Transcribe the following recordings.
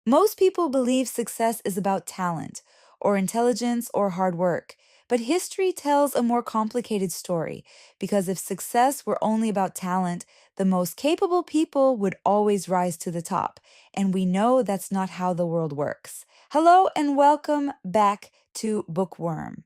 Most people believe success is about talent, or intelligence, or hard work. But history tells a more complicated story, because if success were only about talent, the most capable people would always rise to the top. And we know that's not how the world works. Hello, and welcome back to Bookworm.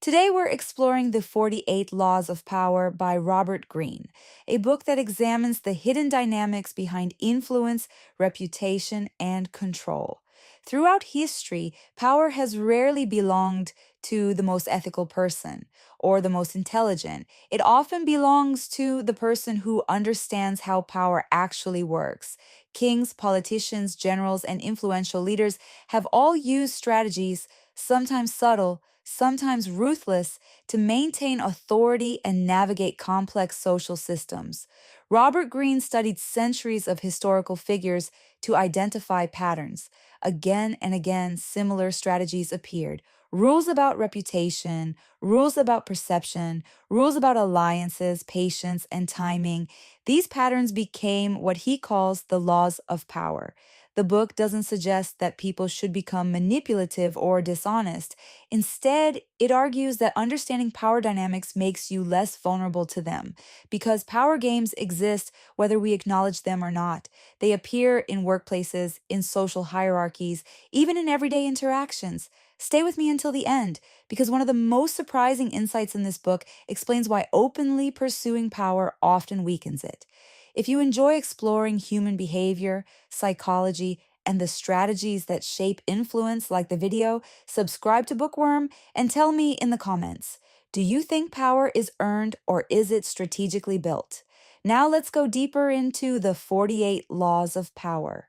Today we're exploring the 48 Laws of Power by Robert Greene, a book that examines the hidden dynamics behind influence, reputation, and control. Throughout history, power has rarely belonged to the most ethical person or the most intelligent. It often belongs to the person who understands how power actually works. Kings, politicians, generals, and influential leaders have all used strategies, sometimes subtle, sometimes ruthless, to maintain authority and navigate complex social systems. Robert Greene studied centuries of historical figures to identify patterns. Again and again, similar strategies appeared. Rules about reputation, rules about perception, rules about alliances, patience, and timing. These patterns became what he calls the laws of power. The book doesn't suggest that people should become manipulative or dishonest. Instead, it argues that understanding power dynamics makes you less vulnerable to them, because power games exist whether we acknowledge them or not. They appear in workplaces, in social hierarchies, even in everyday interactions. Stay with me until the end, because one of the most surprising insights in this book explains why openly pursuing power often weakens it. If you enjoy exploring human behavior, psychology, and the strategies that shape influence like the video, subscribe to Bookworm and tell me in the comments, do you think power is earned or is it strategically built? Now let's go deeper into the 48 Laws of Power.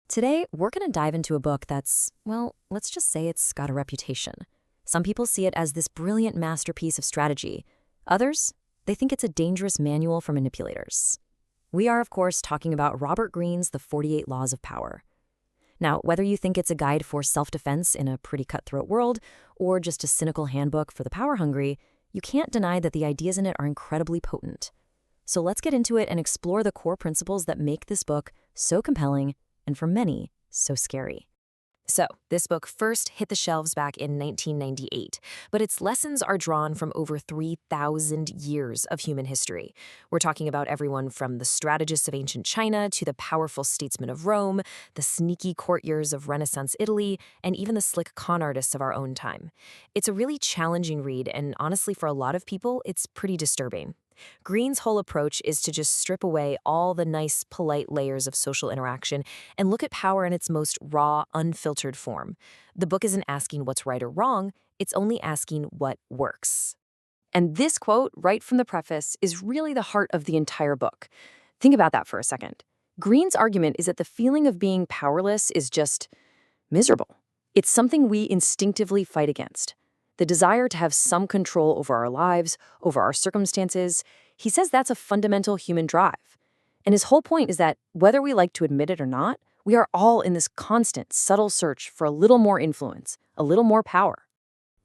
Today, we're going to dive into a book that's, well, let's just say it's got a reputation. Some people see it as this brilliant masterpiece of strategy. Others, they think it's a dangerous manual for manipulators. We are, of course, talking about Robert Greene's The 48 Laws of Power. Now, whether you think it's a guide for self-defense in a pretty cutthroat world, or just a cynical handbook for the power-hungry, you can't deny that the ideas in it are incredibly potent. So let's get into it and explore the core principles that make this book so compelling and for many, so scary. So, this book first hit the shelves back in 1998, but its lessons are drawn from over 3,000 years of human history. We're talking about everyone from the strategists of ancient China to the powerful statesmen of Rome, the sneaky courtiers of Renaissance Italy, and even the slick con artists of our own time. It's a really challenging read, and honestly, for a lot of people, it's pretty disturbing. Greene's whole approach is to just strip away all the nice, polite layers of social interaction and look at power in its most raw, unfiltered form. The book isn't asking what's right or wrong, it's only asking what works. And this quote, right from the preface, is really the heart of the entire book. Think about that for a second. Greene's argument is that the feeling of being powerless is just miserable. It's something we instinctively fight against. The desire to have some control over our lives, over our circumstances. He says that's a fundamental human drive. And his whole point is that, whether we like to admit it or not, we are all in this constant, subtle search for a little more influence, a little more power.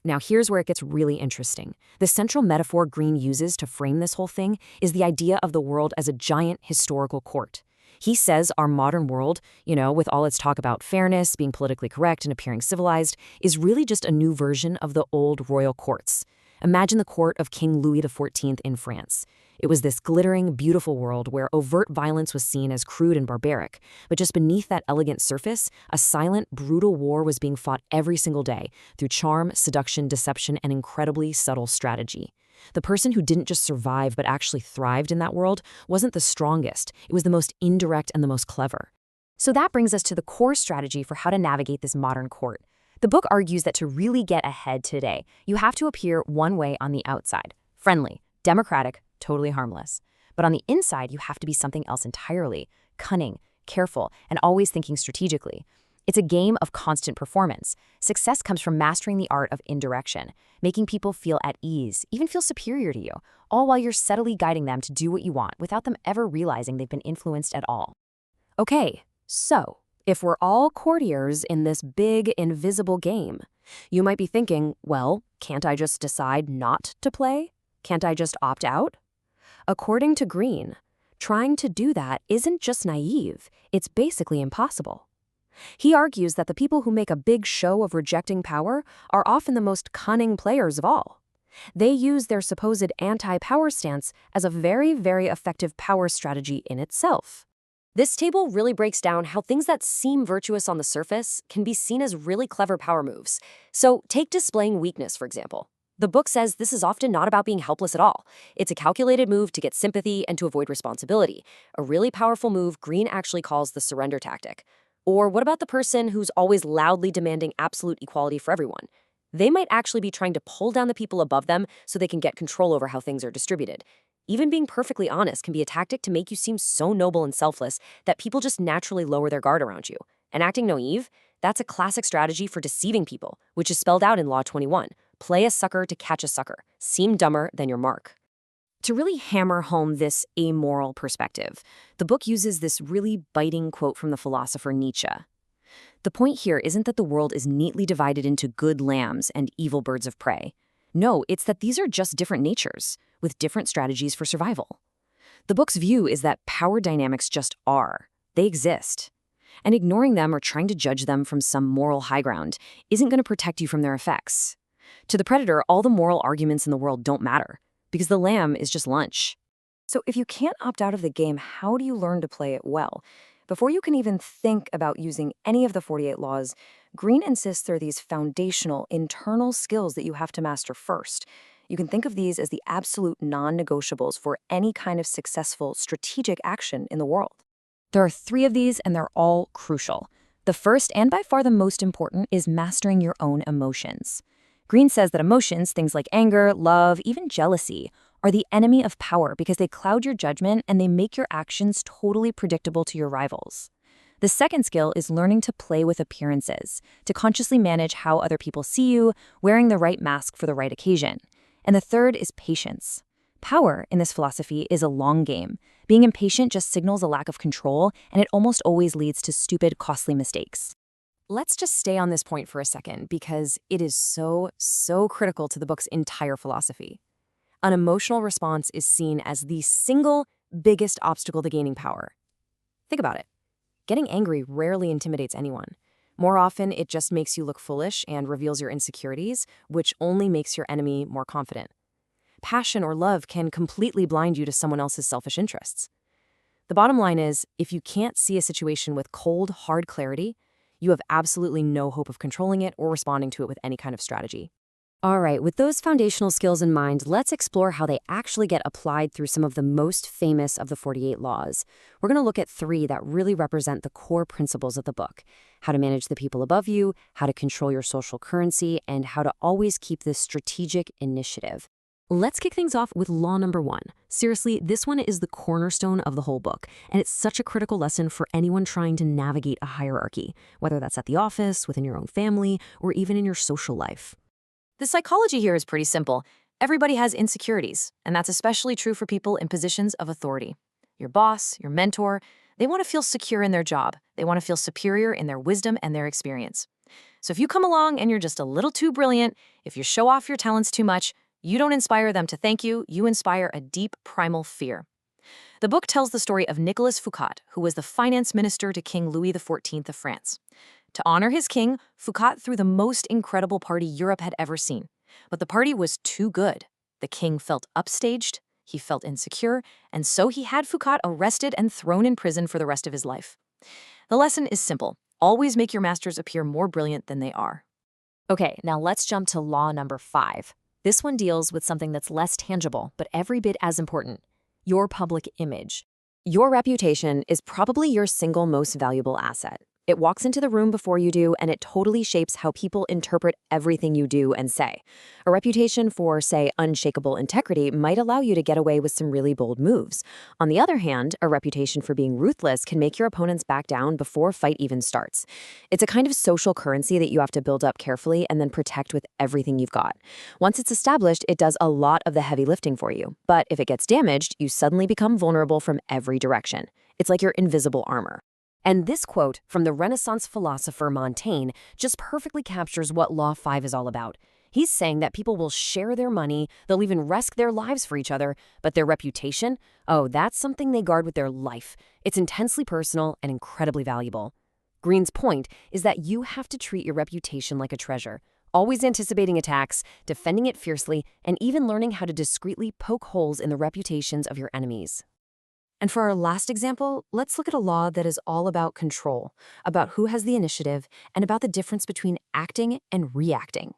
Now, here's where it gets really interesting. The central metaphor Greene uses to frame this whole thing is the idea of the world as a giant historical court. He says our modern world, with all its talk about fairness, being politically correct, and appearing civilized, is really just a new version of the old royal courts. Imagine the court of King Louis XIV in France. It was this glittering, beautiful world where overt violence was seen as crude and barbaric, but just beneath that elegant surface, a silent, brutal war was being fought every single day through charm, seduction, deception, and incredibly subtle strategy. The person who didn't just survive but actually thrived in that world wasn't the strongest, it was the most indirect and the most clever. So that brings us to the core strategy for how to navigate this modern court. The book argues that to really get ahead today, you have to appear one way on the outside: friendly, democratic, totally harmless. But on the inside, you have to be something else entirely: cunning, careful, and always thinking strategically. It's a game of constant performance. Success comes from mastering the art of indirection, making people feel at ease, even feel superior to you, all while you're subtly guiding them to do what you want without them ever realizing they've been influenced at all. Okay, so if we're all courtiers in this big, invisible game, you might be thinking, well, can't I just decide not to play? Can't I just opt out? According to Greene, Trying to do that isn't just naive, it's basically impossible. He argues that the people who make a big show of rejecting power are often the most cunning players of all. They use their supposed anti-power stance as a very, very effective power strategy in itself. This table really breaks down how things that seem virtuous on the surface can be seen as really clever power moves. So take displaying weakness, for example. The book says this is often not about being helpless at all. It's a calculated move to get sympathy and to avoid responsibility, a really powerful move Greene actually calls the surrender tactic. Or what about the person who's always loudly demanding absolute equality for everyone? They might actually be trying to pull down the people above them so they can get control over how things are distributed. Even being perfectly honest can be a tactic to make you seem so noble and selfless that people just naturally lower their guard around you. And acting naive, that's a classic strategy for deceiving people, which is spelled out in Law 21. Play a sucker to catch a sucker. Seem dumber than your mark. To really hammer home this amoral perspective, the book uses this really biting quote from the philosopher Nietzsche. The point here isn't that the world is neatly divided into good lambs and evil birds of prey. No, it's that these are just different natures, with different strategies for survival. The book's view is that power dynamics just are. They exist. And ignoring them or trying to judge them from some moral high ground isn't going to protect you from their effects. To the predator, all the moral arguments in the world don't matter, because the lamb is just lunch. So if you can't opt out of the game, how do you learn to play it well? Before you can even think about using any of the 48 laws, Greene insists there are these foundational, internal skills that you have to master first. You can think of these as the absolute non-negotiables for any kind of successful strategic action in the world. There are 3 of these, and they're all crucial. The first, and by far the most important, is mastering your own emotions. Greene says that emotions, things like anger, love, even jealousy, are the enemy of power because they cloud your judgment and they make your actions totally predictable to your rivals. The second skill is learning to play with appearances, to consciously manage how other people see you, wearing the right mask for the right occasion. And the third is patience. Power, in this philosophy, is a long game. Being impatient just signals a lack of control, and it almost always leads to stupid, costly mistakes. Let's just stay on this point for a second because it is so critical to the book's entire philosophy. An emotional response is seen as the single biggest obstacle to gaining power. Think about it. Getting angry rarely intimidates anyone. More often, it just makes you look foolish and reveals your insecurities, which only makes your enemy more confident. Passion or love can completely blind you to someone else's selfish interests. The bottom line is, if you can't see a situation with cold, hard clarity, you have absolutely no hope of controlling it or responding to it with any kind of strategy. All right, with those foundational skills in mind, let's explore how they actually get applied through some of the most famous of the 48 laws. We're going to look at 3 that really represent the core principles of the book: how to manage the people above you, how to control your social currency, and how to always keep this strategic initiative. Let's kick things off with law number 1. Seriously, this one is the cornerstone of the whole book, and it's such a critical lesson for anyone trying to navigate a hierarchy, whether that's at the office, within your own family, or even in your social life. The psychology here is pretty simple. Everybody has insecurities, and that's especially true for people in positions of authority. Your boss, your mentor, they want to feel secure in their job. They want to feel superior in their wisdom and their experience. So if you come along and you're just a little too brilliant, if you show off your talents too much, you don't inspire them to thank you, you inspire a deep primal fear. The book tells the story of Nicolas Foucault, who was the finance minister to King Louis XIV of France. To honor his king, Foucault threw the most incredible party Europe had ever seen. But the party was too good. The king felt upstaged, he felt insecure, and so he had Foucault arrested and thrown in prison for the rest of his life. The lesson is simple. Always make your masters appear more brilliant than they are. Okay, now let's jump to law number 5. This one deals with something that's less tangible, but every bit as important: your public image. Your reputation is probably your single most valuable asset. It walks into the room before you do, and it totally shapes how people interpret everything you do and say. A reputation for, say, unshakable integrity might allow you to get away with some really bold moves. On the other hand, a reputation for being ruthless can make your opponents back down before a fight even starts. It's a kind of social currency that you have to build up carefully and then protect with everything you've got. Once it's established, it does a lot of the heavy lifting for you. But if it gets damaged, you suddenly become vulnerable from every direction. It's like your invisible armor. And this quote from the Renaissance philosopher Montaigne just perfectly captures what Law 5 is all about. He's saying that people will share their money, they'll even risk their lives for each other, but their reputation, oh, that's something they guard with their life. It's intensely personal and incredibly valuable. Greene's point is that you have to treat your reputation like a treasure, always anticipating attacks, defending it fiercely, and even learning how to discreetly poke holes in the reputations of your enemies. And for our last example, let's look at a law that is all about control, about who has the initiative, and about the difference between acting and reacting.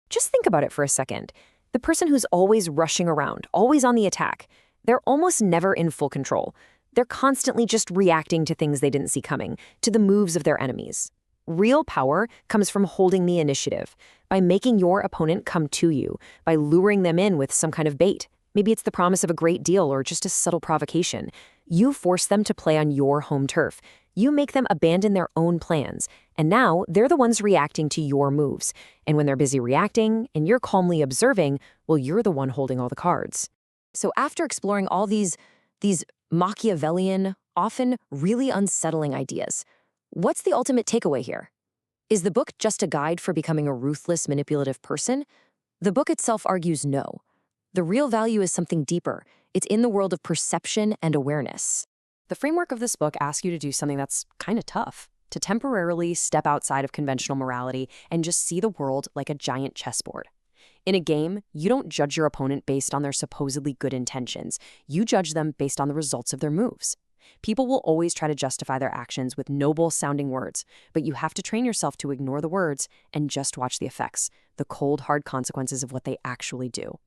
Just think about it for a second. The person who's always rushing around, always on the attack, they're almost never in full control. They're constantly just reacting to things they didn't see coming, to the moves of their enemies. Real power comes from holding the initiative, by making your opponent come to you, by luring them in with some kind of bait. Maybe it's the promise of a great deal or just a subtle provocation. You force them to play on your home turf. You make them abandon their own plans. And now they're the ones reacting to your moves. And when they're busy reacting and you're calmly observing, well, you're the one holding all the cards. So after exploring all these Machiavellian, often really unsettling ideas, what's the ultimate takeaway here? Is the book just a guide for becoming a ruthless, manipulative person? The book itself argues no. The real value is something deeper. It's in the world of perception and awareness. The framework of this book asks you to do something that's kind of tough, to temporarily step outside of conventional morality and just see the world like a giant chessboard. In a game, you don't judge your opponent based on their supposedly good intentions. You judge them based on the results of their moves. People will always try to justify their actions with noble-sounding words, but you have to train yourself to ignore the words and just watch the effects, the cold, hard consequences of what they actually do.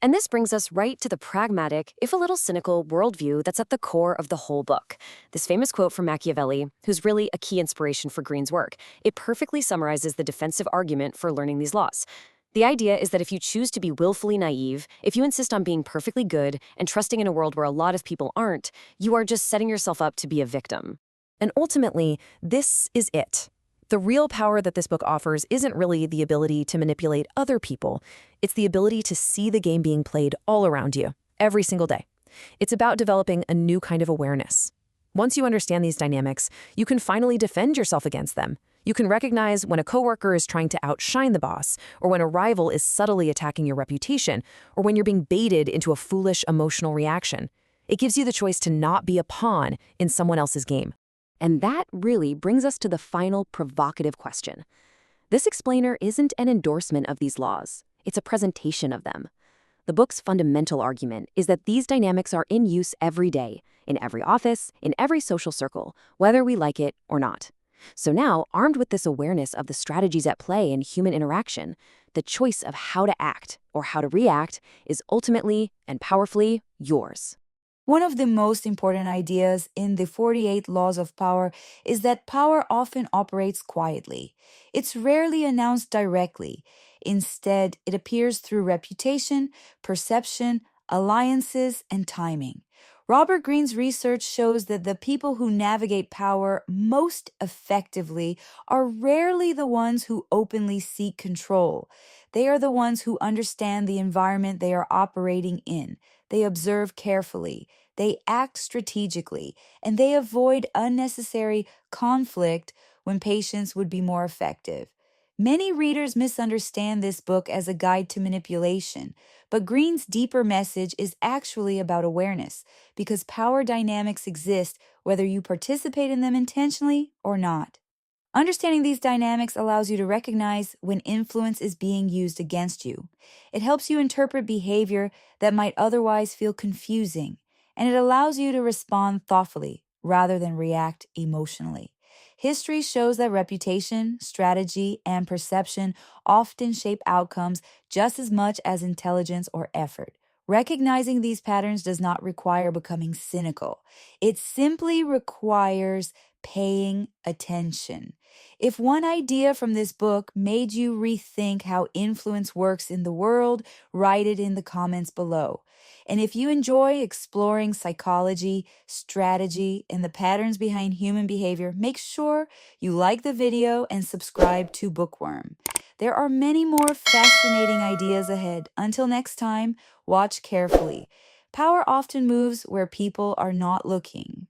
And this brings us right to the pragmatic, if a little cynical, worldview that's at the core of the whole book. This famous quote from Machiavelli, who's really a key inspiration for Greene's work, it perfectly summarizes the defensive argument for learning these laws. The idea is that if you choose to be willfully naive, if you insist on being perfectly good and trusting in a world where a lot of people aren't, you are just setting yourself up to be a victim. And ultimately, this is it. The real power that this book offers isn't really the ability to manipulate other people. It's the ability to see the game being played all around you, every single day. It's about developing a new kind of awareness. Once you understand these dynamics, you can finally defend yourself against them. You can recognize when a coworker is trying to outshine the boss, or when a rival is subtly attacking your reputation, or when you're being baited into a foolish emotional reaction. It gives you the choice to not be a pawn in someone else's game. And that really brings us to the final provocative question. This explainer isn't an endorsement of these laws. It's a presentation of them. The book's fundamental argument is that these dynamics are in use every day, in every office, in every social circle, whether we like it or not. So now, armed with this awareness of the strategies at play in human interaction, the choice of how to act or how to react is ultimately and powerfully yours. One of the most important ideas in the 48 Laws of Power is that power often operates quietly. It's rarely announced directly. Instead, it appears through reputation, perception, alliances, and timing. Robert Greene's research shows that the people who navigate power most effectively are rarely the ones who openly seek control. They are the ones who understand the environment they are operating in. They observe carefully, they act strategically, and they avoid unnecessary conflict when patience would be more effective. Many readers misunderstand this book as a guide to manipulation, but Greene's deeper message is actually about awareness, because power dynamics exist whether you participate in them intentionally or not. Understanding these dynamics allows you to recognize when influence is being used against you. It helps you interpret behavior that might otherwise feel confusing, and it allows you to respond thoughtfully rather than react emotionally. History shows that reputation, strategy, and perception often shape outcomes just as much as intelligence or effort. Recognizing these patterns does not require becoming cynical. It simply requires paying attention. If one idea from this book made you rethink how influence works in the world, write it in the comments below. And if you enjoy exploring psychology, strategy, and the patterns behind human behavior, make sure you like the video and subscribe to Bookworm. There are many more fascinating ideas ahead. Until next time, watch carefully. Power often moves where people are not looking.